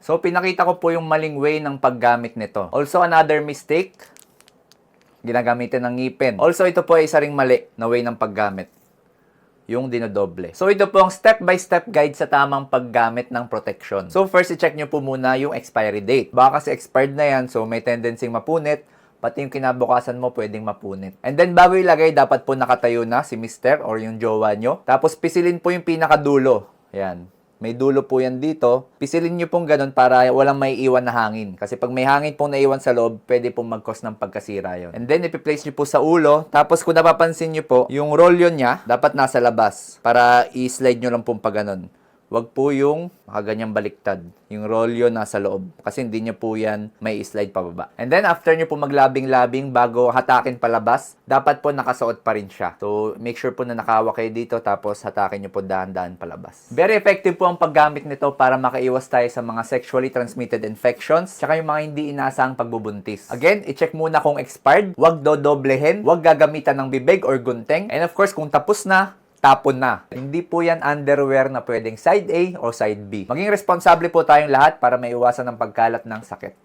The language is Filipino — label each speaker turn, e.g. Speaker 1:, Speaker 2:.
Speaker 1: So, pinakita ko po yung maling way ng paggamit nito. Also, another mistake, ginagamitin ng ngipin. Also, ito po ay isa ring mali na way ng paggamit, yung dinodoble. So, ito po ang step-by-step guide sa tamang paggamit ng protection. So, first, i-check nyo po muna yung expiry date. Baka kasi expired na yan, so may tendency mapunit, pati yung kinabukasan mo pwedeng mapunit. And then, bago ilagay, dapat po nakatayo na si mister or yung jowa nyo. Tapos, pisilin po yung pinakadulo. Yan. May dulo po yan dito. Pisilin nyo pong ganun para walang may iwan na hangin. Kasi pag may hangin pong naiwan sa loob, pwede pong mag-cause ng pagkasira yun. And then, ipi-place nyo po sa ulo. Tapos, kung napapansin nyo po, yung rolyo niya, dapat nasa labas. Para i-slide nyo lang pong pa ganun. Wag po yung makaganyang baliktad. Yung rolyo nasa loob. Kasi hindi nyo po yan may slide pababa. And then, after nyo po maglabing-labing bago hatakin palabas, dapat po nakasuot pa rin siya. So, make sure po na nakahawak kayo dito, tapos hatakin nyo po dahan-dahan palabas. Very effective po ang paggamit nito para makaiwas tayo sa mga sexually transmitted infections, tsaka yung mga hindi inaasahang pagbubuntis. Again, i-check muna kung expired, wag dodoblehin, wag gagamitan ng bibig or gunting, and of course, kung tapos na, tapon na. Hindi po yan underwear na pwedeng side A o side B. Maging responsable po tayong lahat para maiwasan ang pagkalat ng sakit.